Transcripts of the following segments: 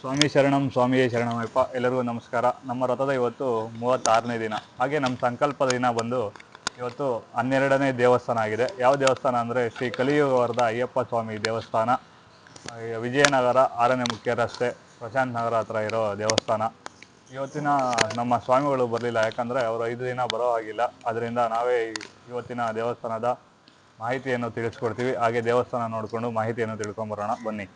ಸ್ವಾಮಿ ಶರಣಂ ಸ್ವಾಮಿಯೇ ಶರಣಮಯ್ಯಪ್ಪ. ಎಲ್ಲರಿಗೂ ನಮಸ್ಕಾರ. ನಮ್ಮ ರಥದ ಇವತ್ತು 36ನೇ ದಿನ. ಹಾಗೆ ನಮ್ಮ ಸಂಕಲ್ಪದ ದಿನ ಬಂದು ಇವತ್ತು 12ನೇ ದೇವಸ್ಥಾನ ಆಗಿದೆ. ಯಾವ ದೇವಸ್ಥಾನ ಅಂದರೆ ಶ್ರೀ ಕಲಿಯುಗವರದ ಅಯ್ಯಪ್ಪ ಸ್ವಾಮಿ ದೇವಸ್ಥಾನ, ವಿಜಯನಗರ 6ನೇ ಮುಖ್ಯ ರಸ್ತೆ, ಪ್ರಶಾಂತ್ ನಗರ ಹತ್ರ ಇರೋ ದೇವಸ್ಥಾನ. ಇವತ್ತಿನ ನಮ್ಮ ಸ್ವಾಮಿಗಳು ಬರಲಿಲ್ಲ, ಯಾಕಂದರೆ ಅವರು 5 ದಿನ ಬರೋ ಆಗಿಲ್ಲ. ಅದರಿಂದ ನಾವೇ ಇವತ್ತಿನ ದೇವಸ್ಥಾನದ ಮಾಹಿತಿಯನ್ನು ತಿಳಿಸ್ಕೊಡ್ತೀವಿ. ಹಾಗೆ ದೇವಸ್ಥಾನ ನೋಡಿಕೊಂಡು ಮಾಹಿತಿಯನ್ನು ತಿಳ್ಕೊಂಬರೋಣ ಬನ್ನಿ.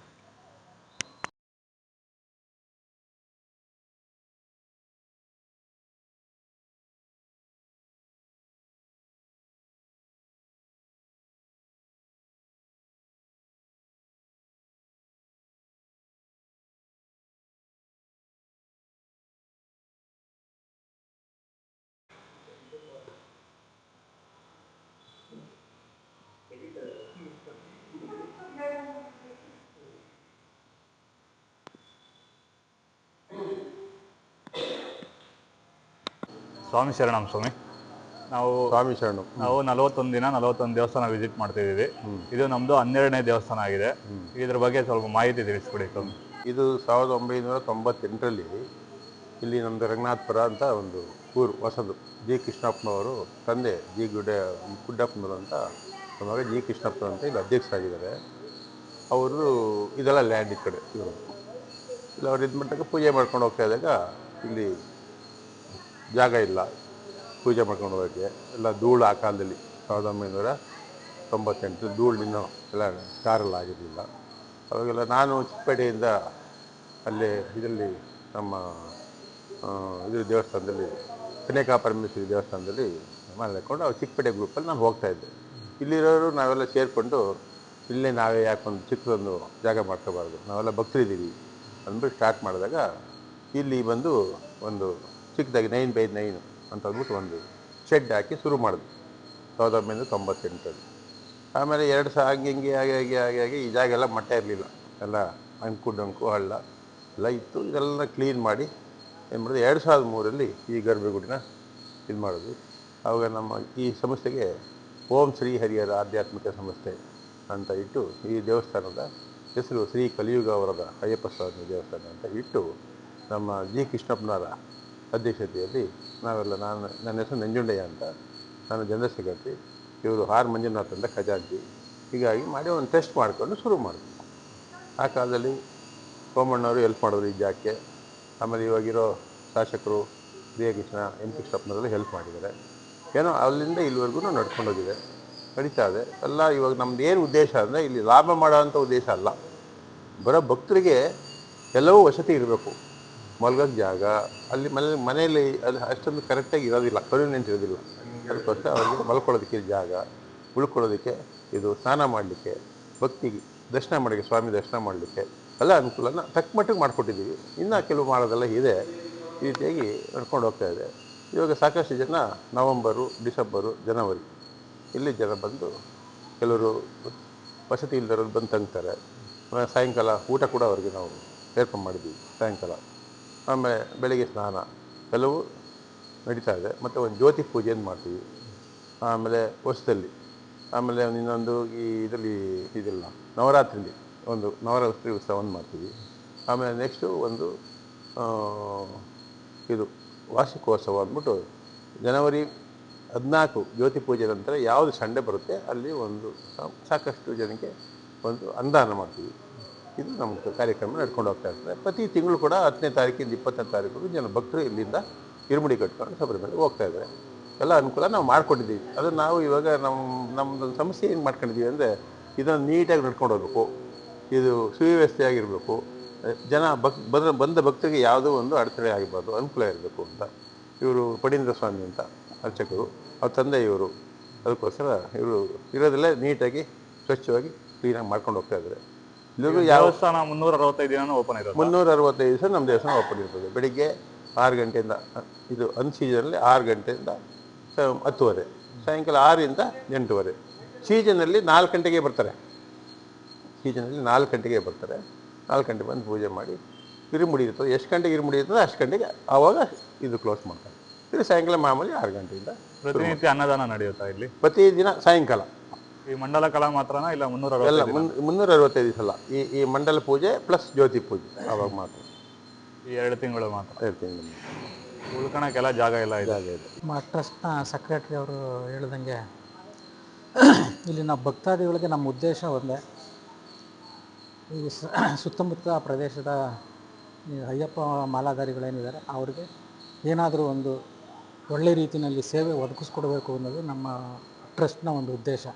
ಸ್ವಾಮಿ ಶರಣಂ ಸ್ವಾಮಿ. ಸ್ವಾಮಿ ಶರಣಂ. ನಾವು 41 ದಿನ 41 ದೇವಸ್ಥಾನ ವಿಸಿಟ್ ಮಾಡ್ತಿದ್ದೀವಿ. ಇದು ನಮ್ಮದು 12ನೇ ದೇವಸ್ಥಾನ ಆಗಿದೆ. ಇದ್ರ ಬಗ್ಗೆ ಸ್ವಲ್ಪ ಮಾಹಿತಿ ತಿಳಿಸ್ಕೊಡಿ ಸ್ವಾಮಿ. ಇದು 1998ರಲ್ಲಿ ಇಲ್ಲಿ ನಮ್ಮದು ರಂಗನಾಥಪುರ ಅಂತ ಒಂದು ಊರು ಹೊಸದು. ಜಿ ಕೃಷ್ಣಪ್ಪನವರು ತಂದೆ ಗುಡ್ಡಪ್ಪನವರು ಅಂತ ಮಗ ಜಿ ಕೃಷ್ಣಪ್ಪನವರು ಅಂತ ಇಲ್ಲಿ ಅಧ್ಯಕ್ಷರಾಗಿದ್ದಾರೆ. ಅವರು ಇದೆಲ್ಲ ಲ್ಯಾಂಡ್ ಈ ಕಡೆ ಇವರು ಇಲ್ಲಿ ಅವ್ರು ಇದು ಮಟ್ಟಕ್ಕೆ ಪೂಜೆ ಮಾಡ್ಕೊಂಡು ಹೋಗ್ತಾ ಇದ್ದಾಗ ಇಲ್ಲಿ ಜಾಗ ಇಲ್ಲ ಪೂಜೆ ಮಾಡ್ಕೊಂಡು ಹೋಗೋಕ್ಕೆ. ಎಲ್ಲ ಧೂಳು ಆ ಕಾಲದಲ್ಲಿ 1998 ಧೂಳು ಇನ್ನೂ ಎಲ್ಲ ಕಾರೆಲ್ಲ ಆಗಿರಲಿಲ್ಲ. ಅವಾಗೆಲ್ಲ ನಾನು ಚಿಕ್ಕಪೇಟೆಯಿಂದ ಅಲ್ಲೇ ಇದರಲ್ಲಿ ನಮ್ಮ ಇದು ದೇವಸ್ಥಾನದಲ್ಲಿ ಕನ್ಯಕಾ ಪರಮೇಶ್ವರಿ ದೇವಸ್ಥಾನದಲ್ಲಿ ಮಾಡ್ಕೊಂಡು ಅವ್ರು ಚಿಕ್ಕಪೇಟೆ ಗ್ರೂಪಲ್ಲಿ ನಾನು ಹೋಗ್ತಾಯಿದ್ದೆ. ಇಲ್ಲಿರೋರು ನಾವೆಲ್ಲ ಸೇರಿಕೊಂಡು ಇಲ್ಲೇ ನಾವೇ ಯಾಕೊಂದು ಚಿಕ್ಕದೊಂದು ಜಾಗ ಮಾಡ್ಕೋಬಾರ್ದು, ನಾವೆಲ್ಲ ಭಕ್ತರಿದ್ದೀವಿ ಅಂದ್ಬಿಟ್ಟು ಸ್ಟಾರ್ಟ್ ಮಾಡಿದಾಗ ಇಲ್ಲಿ ಬಂದು ಒಂದು ಚಿಕ್ಕದಾಗಿ 9x9 ಅಂತ ಅಂದ್ಬಿಟ್ಟು ಒಂದು ಶೆಡ್ ಹಾಕಿ ಶುರು ಮಾಡಿದ್ವಿ 1998ರಲ್ಲಿ. ಆಮೇಲೆ 2 ಸಹ ಹಂಗೆ ಹಾಗೆ ಈ ಜಾಗ ಎಲ್ಲ ಮಟ್ಟ ಇರಲಿಲ್ಲ, ಎಲ್ಲ ಡೊಂಕು ಹಳ್ಳ ಎಲ್ಲ ಇತ್ತು. ಇದೆಲ್ಲ ಕ್ಲೀನ್ ಮಾಡಿ ಏನು ಮಾಡಿದ್ವಿ 2003ರಲ್ಲಿ ಈ ಗರ್ಭಗುಡಿನ ಇದು ಮಾಡಿದ್ವಿ. ಆವಾಗ ನಮ್ಮ ಈ ಸಂಸ್ಥೆಗೆ ಓಂ ಶ್ರೀ ಹರಿಹರ ಆಧ್ಯಾತ್ಮಿಕ ಸಂಸ್ಥೆ ಅಂತ ಇಟ್ಟು ಈ ದೇವಸ್ಥಾನದ ಹೆಸರು ಶ್ರೀ ಕಲಿಯುಗವರದ ಅಯ್ಯಪ್ಪ ಸ್ವಾಮಿ ದೇವಸ್ಥಾನ ಅಂತ ಇಟ್ಟು ನಮ್ಮ ಜಿ ಕೃಷ್ಣಪ್ಪನವರ ಅಧ್ಯಕ್ಷತೆಯಲ್ಲಿ ನಾವೆಲ್ಲ ನನ್ನ ಹೆಸರು ನಂಜುಂಡಯ್ಯ ಅಂತ, ನಾನು ಜನರಲ್ ಸೆಕ್ರೆಟರಿ, ಇವರು ಆರ್ ಮಂಜುನಾಥ್ ಅಂತ ಖಜಾಂಚಿ. ಹೀಗಾಗಿ ಮಾಡಿ ಒಂದು ಟೆಸ್ಟ್ ಮಾಡಿಕೊಂಡು ಶುರು ಮಾಡಿದ್ವಿ. ಆ ಕಾಲದಲ್ಲಿ ಸೋಮಣ್ಣವರು ಹೆಲ್ಪ್ ಮಾಡಿದ್ರು ಈ ಜಾಗಕ್ಕೆ. ಆಮೇಲೆ ಇವಾಗಿರೋ ಶಾಸಕರು ಬಿ ಕೃಷ್ಣ ಎಂ ಕೃಷ್ಣಪ್ಪನವರೆಲ್ಲ ಹೆಲ್ಪ್ ಮಾಡಿದ್ದಾರೆ. ಏನೋ ಅಲ್ಲಿಂದ ಇಲ್ಲಿವರೆಗೂ ನಡ್ಕೊಂಡೋಗಿದೆ, ನಡೀತಾ ಇದೆ ಎಲ್ಲ. ಇವಾಗ ನಮ್ದು ಏನು ಉದ್ದೇಶ ಅಂದರೆ ಇಲ್ಲಿ ಲಾಭ ಮಾಡೋವಂಥ ಉದ್ದೇಶ ಅಲ್ಲ, ಬರೋ ಭಕ್ತರಿಗೆ ಎಲ್ಲವೂ ವಸತಿ ಇರಬೇಕು. ಮಲ್ಗೋಕ್ಕೆ ಜಾಗ ಅಲ್ಲಿ ಮನೆಯಲ್ಲಿ ಅದು ಅಷ್ಟೊಂದು ಕರೆಕ್ಟಾಗಿ ಇರೋದಿಲ್ಲ, ಕನ್ವೀನಿಯೆಂಟ್ ಇರೋದಿಲ್ಲ. ಅದಕ್ಕೋಸ್ಕರ ಅವ್ರಿಗೆ ಮಲ್ಕೊಳ್ಳೋದಕ್ಕೆ ಜಾಗ, ಉಳ್ಕೊಳ್ಳೋದಕ್ಕೆ, ಇದು ಸ್ನಾನ ಮಾಡಲಿಕ್ಕೆ, ಭಕ್ತಿಗೆ ದರ್ಶನ ಮಾಡೋಕ್ಕೆ, ಸ್ವಾಮಿ ದರ್ಶನ ಮಾಡಲಿಕ್ಕೆ ಎಲ್ಲ ಅನುಕೂಲನ ತಕ್ಕ ಮಟ್ಟಿಗೆ ಮಾಡಿಕೊಟ್ಟಿದ್ದೀವಿ. ಇನ್ನೂ ಕೆಲವು ಮಾಡೋದೆಲ್ಲ ಇದೆ. ಈ ರೀತಿಯಾಗಿ ನಡ್ಕೊಂಡು ಹೋಗ್ತಾ ಇದೆ. ಇವಾಗ ಸಾಕಷ್ಟು ಜನ ನವಂಬರು, ಡಿಸೆಂಬರು, ಜನವರಿ ಇಲ್ಲಿ ಜನ ಬಂದು ಕೆಲವರು ವಸತಿ ಇಲ್ಲದವ್ರು ಬಂದು ತಂಗ್ತಾರೆ. ಸಾಯಂಕಾಲ ಊಟ ಕೂಡ ಅವ್ರಿಗೆ ನಾವು ಏರ್ಪಾಡು ಮಾಡಿದ್ದೀವಿ ಸಾಯಂಕಾಲ. ಆಮೇಲೆ ಬೆಳಗ್ಗೆ ಸ್ನಾನ ಎಲ್ಲವೂ ನಡೀತಾ ಇದೆ. ಮತ್ತು ಒಂದು ಜ್ಯೋತಿ ಪೂಜೆಯನ್ನು ಮಾಡ್ತೀವಿ. ಆಮೇಲೆ ವರ್ಷದಲ್ಲಿ ಆಮೇಲೆ ಇನ್ನೊಂದು ಈ ಇದರಲ್ಲಿ ಇದಿಲ್ಲ ನವರಾತ್ರಿಲಿ ಒಂದು ನವರಾತ್ರಿ ಉತ್ಸವವನ್ನು ಮಾಡ್ತೀವಿ. ಆಮೇಲೆ ನೆಕ್ಸ್ಟು ಒಂದು ಇದು ವಾರ್ಷಿಕೋತ್ಸವ ಅಂದ್ಬಿಟ್ಟು ಜನವರಿ 14 ಜ್ಯೋತಿ ಪೂಜೆ ನಂತರ ಯಾವುದು ಸಂಡೆ ಬರುತ್ತೆ ಅಲ್ಲಿ ಒಂದು ಸಾಕಷ್ಟು ಜನಕ್ಕೆ ಒಂದು ಅನುದಾನ ಮಾಡ್ತೀವಿ. ಇದು ನಮ್ಮ ಕಾರ್ಯಕ್ರಮ ನಡ್ಕೊಂಡು ಹೋಗ್ತಾ ಇರ್ತದೆ. ಪ್ರತಿ ತಿಂಗಳು ಕೂಡ 10ನೇ ತಾರೀಕಿಂದ 20ನೇ ತಾರೀಕು ಜನ ಭಕ್ತರು ಇಲ್ಲಿಂದ ಇರುಮುಡಿ ಕಟ್ಕೊಂಡು ಶಬರಿಮಲೆಗೆ ಹೋಗ್ತಾ ಇದ್ದಾರೆ. ಎಲ್ಲ ಅನುಕೂಲ ನಾವು ಮಾಡಿಕೊಟ್ಟಿದ್ದೀವಿ. ಅದು ನಾವು ಇವಾಗ ನಮ್ಮದೊಂದು ಸಮಸ್ಯೆ ಏನು ಮಾಡ್ಕೊಂಡಿದ್ದೀವಿ ಅಂದರೆ ಇದನ್ನು ನೀಟಾಗಿ ನಡ್ಕೊಂಡು ಹೋಗ್ಬೇಕು, ಇದು ಸುವ್ಯವಸ್ಥೆಯಾಗಿರಬೇಕು, ಜನ ಬಂದ ಭಕ್ತರಿಗೆ ಯಾವುದೋ ಒಂದು ಅಡೆತಡೆ ಆಗಿರ್ಬಾರ್ದು, ಅನುಕೂಲ ಇರಬೇಕು ಅಂತ ಇವರು ಪಡೀಂದ್ರ ಸ್ವಾಮಿ ಅಂತ ಅರ್ಚಕರು, ಅವ್ರ ತಂದೆ ಇವರು. ಅದಕ್ಕೋಸ್ಕರ ಇವರು ಇರೋದೆಲ್ಲ ನೀಟಾಗಿ ಸ್ವಚ್ಛವಾಗಿ ಕ್ಲೀನಾಗಿ ಮಾಡ್ಕೊಂಡು ಹೋಗ್ತಾ ಇದ್ದಾರೆ. ಇಲ್ಲಿಗೂ ದೇವಸ್ಥಾನ 365 ದಿನ ಓಪನ್ ಇರೋದು. 365 ದಿವಸ ನಮ್ಮ ದೇವಸ್ಥಾನ ಓಪನ್ ಇರ್ತದೆ. ಬೆಳಿಗ್ಗೆ 6 ಗಂಟೆಯಿಂದ, ಇದು ಅನ್ ಸೀಸನಲ್ಲಿ 6 ಗಂಟೆಯಿಂದ 10:30, ಸಾಯಂಕಾಲ 6ರಿಂದ 8:30. ಸೀಸನಲ್ಲಿ 4 ಗಂಟೆಗೆ ಬರ್ತಾರೆ. ಸೀಸನಲ್ಲಿ 4 ಗಂಟೆಗೆ ಬರ್ತಾರೆ. 4 ಗಂಟೆ ಬಂದು ಪೂಜೆ ಮಾಡಿ ಇರುಮುಡಿ ಇರ್ತದೆ. ಎಷ್ಟು ಗಂಟೆಗೆ ಇರುಮುಡಿ ಇರ್ತದೆ ಅಷ್ಟು ಗಂಟೆಗೆ ಆವಾಗ ಇದು ಕ್ಲೋಸ್ ಮಾಡ್ತಾರೆ. ಇದು ಸಾಯಂಕಾಲ ಮಾಮೂಲಿ 6 ಗಂಟೆಯಿಂದ. ಪ್ರತಿನಿತ್ಯ ಅನ್ನದಾನ ನಡೆಯುತ್ತಾ ಇಲ್ಲಿ? ಪ್ರತಿದಿನ ಸಾಯಂಕಾಲ. ಈ ಮಂಡಲ ಕಲಾ ಮಾತ್ರನಾ ಇಲ್ಲ 365 365 ಸಲ ಈ ಮಂಡಲ ಪೂಜೆ ಪ್ಲಸ್ ಜ್ಯೋತಿ ಪೂಜೆ ಆವಾಗ ಮಾತ್ರ. ಈ 2 ತಿಂಗಳು ಮಾತ್ರ. 2 ತಿಂಗಳು ಉಳ್ಕೊಳಕ್ಕೆಲ್ಲ ಜಾಗ ಎಲ್ಲ ಇದೆ. ಜಾಗ ಇದೆ. ನಮ್ಮ ಟ್ರಸ್ಟ್ನ ಸೆಕ್ರೆಟ್ರಿ ಅವರು ಹೇಳ್ದಂಗೆ ಇಲ್ಲಿ ನಾವು ಭಕ್ತಾದಿಗಳಿಗೆ ನಮ್ಮ ಉದ್ದೇಶ ಒಂದೇ, ಈ ಸುತ್ತಮುತ್ತ ಪ್ರದೇಶದ ಈ ಅಯ್ಯಪ್ಪ ಮಾಲಾಧಾರಿಗಳೇನಿದ್ದಾರೆ ಅವ್ರಿಗೆ ಏನಾದರೂ ಒಂದು ಒಳ್ಳೆ ರೀತಿಯಲ್ಲಿ ಸೇವೆ ಒದಗಿಸ್ಕೊಡ್ಬೇಕು ಅನ್ನೋದು ನಮ್ಮ ಟ್ರಸ್ಟ್ನ ಒಂದು ಉದ್ದೇಶ.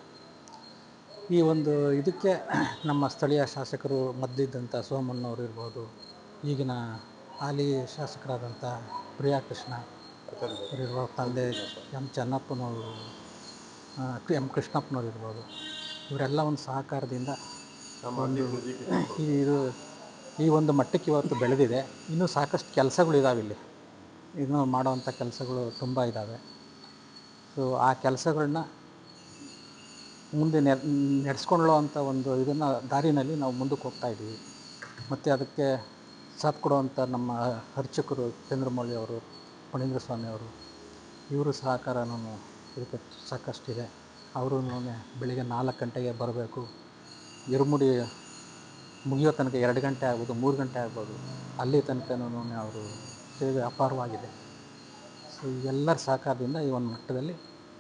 ಈ ಒಂದು ಇದಕ್ಕೆ ನಮ್ಮ ಸ್ಥಳೀಯ ಶಾಸಕರು ಮೊದಲಿದ್ದಂಥ ಸೋಮಣ್ಣವರು ಇರ್ಬೋದು, ಈಗಿನ ಹಾಲಿ ಶಾಸಕರಾದಂಥ ಪ್ರಿಯಾಕೃಷ್ಣ ಅವರಿರ್ಬೋದು, ತಂದೆ ಎಂ ಚೆನ್ನಪ್ಪನವರು, ಎಂ ಕೃಷ್ಣಪ್ಪನವ್ರು ಇರ್ಬೋದು, ಇವರೆಲ್ಲ ಒಂದು ಸಹಕಾರದಿಂದ ಒಂದು ಈ ಒಂದು ಮಟ್ಟಕ್ಕೆ ಇವತ್ತು ಬೆಳೆದಿದೆ. ಇನ್ನೂ ಸಾಕಷ್ಟು ಕೆಲಸಗಳಿದ್ದಾವೆ ಇಲ್ಲಿ, ಇನ್ನೂ ಮಾಡೋವಂಥ ಕೆಲಸಗಳು ತುಂಬ ಇದ್ದಾವೆ. ಸೊ ಆ ಕೆಲಸಗಳನ್ನ ಮುಂದೆ ನಡೆಸ್ಕೊಳ್ಳೋ ಅಂಥ ಒಂದು ಇದನ್ನು ದಾರಿನಲ್ಲಿ ನಾವು ಮುಂದಕ್ಕೆ ಹೋಗ್ತಾಯಿದ್ದೀವಿ. ಮತ್ತು ಅದಕ್ಕೆ ಸಾಥ್ ಕೊಡುವಂಥ ನಮ್ಮ ಅರ್ಚಕರು ಚಂದ್ರಮೌಳಿ ಅವರು, ಫಣೀಂದ್ರ ಸ್ವಾಮಿ ಅವರು, ಇವರು ಸಹಕಾರನೂ ಇದಕ್ಕೆ ಸಾಕಷ್ಟಿದೆ. ಅವರು ಬೆಳಿಗ್ಗೆ 4 ಗಂಟೆಗೆ ಬರಬೇಕು, ಇರುಮುಡಿ ಮುಗಿಯೋ ತನಕ 2 ಗಂಟೆ ಆಗ್ಬೋದು, 3 ಗಂಟೆ ಆಗ್ಬೋದು, ಅಲ್ಲಿ ತನಕನೂ ಅವರು ಸೇವೆ ಅಪಾರವಾಗಿದೆ. ಸೊ ಎಲ್ಲರ ಸಹಕಾರದಿಂದ ಈ ಒಂದು ಮಟ್ಟದಲ್ಲಿ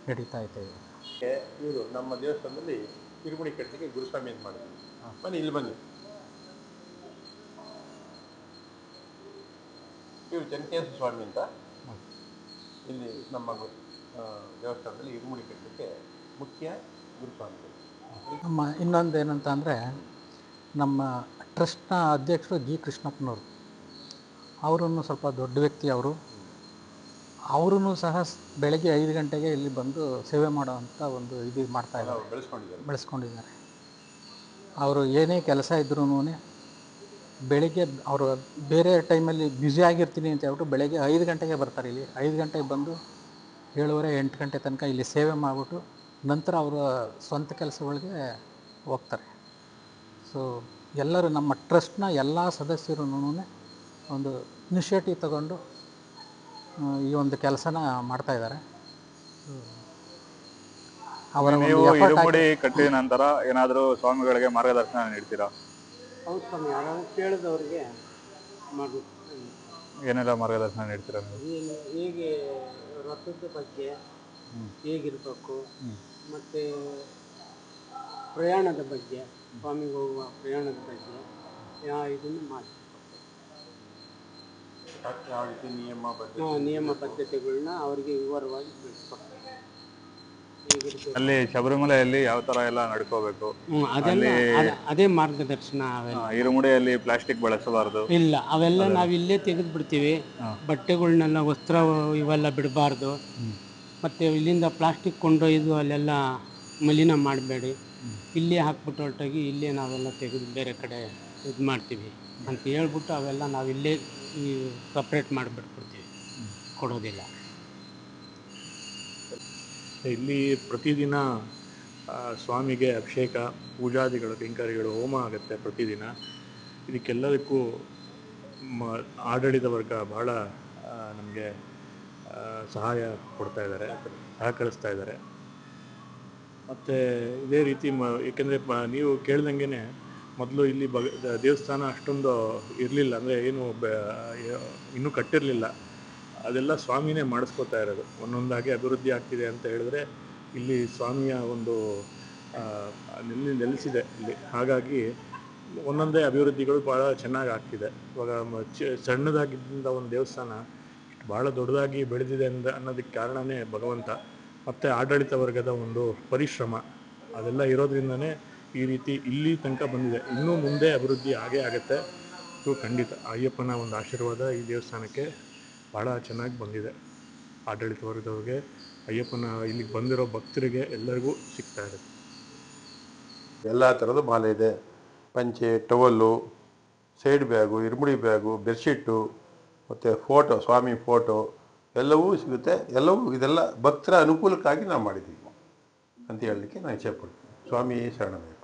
ನಡೀತಾ ಇದ್ದೇವೆ. ಇವರು ನಮ್ಮ ದೇವಸ್ಥಾನದಲ್ಲಿ ಇರುಮುಡಿ ಕಟ್ಟಲಿಕ್ಕೆ ಗುರುಸ್ವಾಮಿ ಅಂತ ಮಾಡಿದ್ವಿ. ಬನ್ನಿ ಇಲ್ಲಿ ಬನ್ನಿ. ಇವರು ಚೆನ್ನಕೇಶ್ವರ ಸ್ವಾಮಿ ಅಂತ ಇಲ್ಲಿ ನಮ್ಮ ದೇವಸ್ಥಾನದಲ್ಲಿ ಇರುಮುಡಿ ಕಟ್ಟಲಿಕ್ಕೆ ಮುಖ್ಯ ಗುರುಸ್ವಾಮಿಗಳು. ನಮ್ಮ ಇನ್ನೊಂದು ಏನಂತ ಅಂದರೆ, ನಮ್ಮ ಟ್ರಸ್ಟ್ನ ಅಧ್ಯಕ್ಷರು ಜಿ ಕೃಷ್ಣಪ್ಪನವರು, ಅವರನ್ನು ಸ್ವಲ್ಪ ದೊಡ್ಡ ವ್ಯಕ್ತಿ ಅವರೂ ಸಹ ಬೆಳಗ್ಗೆ 5 ಗಂಟೆಗೆ ಇಲ್ಲಿ ಬಂದು ಸೇವೆ ಮಾಡೋವಂಥ ಒಂದು ಇದು ಮಾಡ್ತಾಯಿದ್ದಾರೆ, ಬೆಳೆಸ್ಕೊಂಡಿದ್ದಾರೆ. ಅವರು ಏನೇ ಕೆಲಸ ಇದ್ರೂ ಬೆಳಿಗ್ಗೆ ಅವರು ಬೇರೆ ಟೈಮಲ್ಲಿ ಬ್ಯುಸಿ ಆಗಿರ್ತೀನಿ ಅಂತ ಹೇಳ್ಬಿಟ್ಟು ಬೆಳಗ್ಗೆ 5 ಗಂಟೆಗೆ ಬರ್ತಾರೆ. ಇಲ್ಲಿ 5 ಗಂಟೆಗೆ ಬಂದು 7:30 8 ಗಂಟೆ ತನಕ ಇಲ್ಲಿ ಸೇವೆ ಮಾಡಿಬಿಟ್ಟು ನಂತರ ಅವರ ಸ್ವಂತ ಕೆಲಸಗಳಿಗೆ ಹೋಗ್ತಾರೆ. ಸೊ ಎಲ್ಲರೂ ನಮ್ಮ ಟ್ರಸ್ಟ್ನ ಎಲ್ಲ ಸದಸ್ಯರೂ ಒಂದು ಇನಿಷಿಯೇಟಿವ್ ತಗೊಂಡು ಈ ಒಂದು ಕೆಲಸನ ಮಾಡ್ತಾಯಿದ್ದಾರೆ. ಅವರ ನೀವು ಇರುಮುಡಿ ಕಟ್ಟಿದ ನಂತರ ಏನಾದರೂ ಸ್ವಾಮಿಗಳಿಗೆ ಮಾರ್ಗದರ್ಶನ ನೀಡ್ತೀರಾ? ಹೌದು ಸ್ವಾಮಿ, ಯಾರಾದ್ರೂ ಕೇಳಿದವ್ರಿಗೆ ಏನೆಲ್ಲ ಮಾರ್ಗದರ್ಶನ ನೀಡ್ತೀರಾ ನೀವು? ಹೇಗೆ ರಥದ ಬಗ್ಗೆ ಹೇಗಿರಬೇಕು, ಮತ್ತು ಪ್ರಯಾಣದ ಬಗ್ಗೆ, ಸ್ವಾಮಿಗೆ ಹೋಗುವ ಪ್ರಯಾಣದ ಬಗ್ಗೆ ಇದನ್ನು ಮಾಡಿ ಯಾವ ರೀತಿ ನಿಯಮ ಪದ್ಧತಿಗಳನ್ನ ಅವರಿಗೆ ವಿವರವಾಗಿ ತಿಳಿಸ್ಕೊಡ್ತಾರೆ. ಅಲ್ಲಿ ಶಬರಿಮಲೆಯಲ್ಲಿ ಯಾವ ತರ ಎಲ್ಲ ನಡ್ಕೋಬೇಕು, ಅದೆಲ್ಲ ಅದೇ ಮಾರ್ಗದರ್ಶನ. ಇರುಮುಡಿಯಲ್ಲಿ ಪ್ಲಾಸ್ಟಿಕ್ ಬಳಸಬಾರ್ದು, ಇಲ್ಲ ಅವೆಲ್ಲ ನಾವು ಇಲ್ಲೇ ತೆಗೆದು ಬಿಡ್ತೀವಿ. ಬಟ್ಟೆಗಳನ್ನೆಲ್ಲ, ವಸ್ತ್ರ ಇವೆಲ್ಲ ಬಿಡಬಾರ್ದು. ಮತ್ತು ಇಲ್ಲಿಂದ ಪ್ಲಾಸ್ಟಿಕ್ ಕೊಂಡೊಯ್ದು ಅಲ್ಲೆಲ್ಲ ಮಲಿನ ಮಾಡಬೇಡಿ, ಇಲ್ಲೇ ಹಾಕ್ಬಿಟ್ಟು ಹೊರಟೋಗಿ ಇಲ್ಲೇ ನಾವೆಲ್ಲ ತೆಗೆದು ಬೇರೆ ಕಡೆ ಇದು ಮಾಡ್ತೀವಿ ಅಂತ ಹೇಳ್ಬಿಟ್ಟು ಅವೆಲ್ಲ ನಾವು ಇಲ್ಲೇ ಈ ಸಪ್ರೇಟ್ ಮಾಡಿಬಿಟ್ಬಿಡ್ತೀವಿ, ಕೊಡೋದಿಲ್ಲ. ಇಲ್ಲಿ ಪ್ರತಿದಿನ ಸ್ವಾಮಿಗೆ ಅಭಿಷೇಕ, ಪೂಜಾದಿಗಳು, ಕೈಂಕರ್ಯಗಳು, ಹೋಮ ಆಗುತ್ತೆ ಪ್ರತಿದಿನ. ಇದಕ್ಕೆಲ್ಲದಕ್ಕೂ ಆಡಳಿತ ವರ್ಗ ಭಾಳ ನಮಗೆ ಸಹಾಯ ಕೊಡ್ತಾ ಇದ್ದಾರೆ, ಸಹಕರಿಸ್ತಾ ಇದ್ದಾರೆ. ಮತ್ತು ಇದೇ ರೀತಿ ಏಕೆಂದರೆ ನೀವು ಕೇಳ್ದಂಗೆ ಮೊದಲು ಇಲ್ಲಿ ದೇವಸ್ಥಾನ ಅಷ್ಟೊಂದು ಇರಲಿಲ್ಲ, ಅಂದರೆ ಏನು ಇನ್ನೂ ಕಟ್ಟಿರಲಿಲ್ಲ. ಅದೆಲ್ಲ ಸ್ವಾಮಿನೇ ಮಾಡಿಸ್ಕೋತಾ ಇರೋದು. ಒಂದೊಂದಾಗಿ ಅಭಿವೃದ್ಧಿ ಆಗ್ತಿದೆ ಅಂತ ಹೇಳಿದ್ರೆ ಇಲ್ಲಿ ಸ್ವಾಮಿಯ ಒಂದು ನೆಲೆಸಿದೆ ಇಲ್ಲಿ. ಹಾಗಾಗಿ ಒಂದೊಂದೇ ಅಭಿವೃದ್ಧಿಗಳು ಭಾಳ ಚೆನ್ನಾಗಿ ಆಗ್ತಿದೆ. ಇವಾಗ ಸಣ್ಣದಾಗಿದ್ದರಿಂದ ಒಂದು ದೇವಸ್ಥಾನ ಇಷ್ಟು ಭಾಳ ದೊಡ್ಡದಾಗಿ ಬೆಳೆದಿದೆ ಅನ್ನೋದಕ್ಕೆ ಕಾರಣವೇ ಭಗವಂತ ಮತ್ತು ಆಡಳಿತ ವರ್ಗದ ಒಂದು ಪರಿಶ್ರಮ. ಅದೆಲ್ಲ ಇರೋದ್ರಿಂದನೇ ಈ ರೀತಿ ಇಲ್ಲಿ ತನಕ ಬಂದಿದೆ. ಇನ್ನೂ ಮುಂದೆ ಅಭಿವೃದ್ಧಿ ಆಗೇ ಆಗುತ್ತೆ. ಇದು ಖಂಡಿತ ಅಯ್ಯಪ್ಪನ ಒಂದು ಆಶೀರ್ವಾದ ಈ ದೇವಸ್ಥಾನಕ್ಕೆ ಭಾಳ ಚೆನ್ನಾಗಿ ಬಂದಿದೆ. ಆಡಳಿತ ವರ್ಗದವ್ರಿಗೆ, ಅಯ್ಯಪ್ಪನ ಇಲ್ಲಿಗೆ ಬಂದಿರೋ ಭಕ್ತರಿಗೆ ಎಲ್ಲರಿಗೂ ಸಿಗ್ತಾ ಇರುತ್ತೆ. ಎಲ್ಲ ಥರದ ಮಾಲೆ ಇದೆ. ಪಂಚೆ, ಟವಲ್ಲು, ಸೈಡ್ ಬ್ಯಾಗು, ಇರುಮುಡಿ ಬ್ಯಾಗು, ಬೆಡ್ಶೀಟು, ಮತ್ತು ಫೋಟೋ, ಸ್ವಾಮಿ ಫೋಟೋ ಎಲ್ಲವೂ ಸಿಗುತ್ತೆ. ಎಲ್ಲವೂ ಇದೆಲ್ಲ ಭಕ್ತರ ಅನುಕೂಲಕ್ಕಾಗಿ ನಾವು ಮಾಡಿದ್ದೀವಿ ಅಂತ ಹೇಳಲಿಕ್ಕೆ ನಾನು ಇಚ್ಛೆಪಡ್ತೀನಿ. ಸ್ವಾಮಿ ಶರಣಮಯ್ಯ.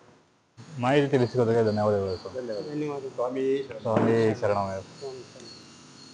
ಮಾಹಿತಿ ತಿಳಿಸಿರೋದಕ್ಕೆ ಧನ್ಯವಾದಗಳು. ಧನ್ಯವಾದ. ಸ್ವಾಮಿ ಸ್ವಾಮಿ ಶರಣಮಯ್ಯ.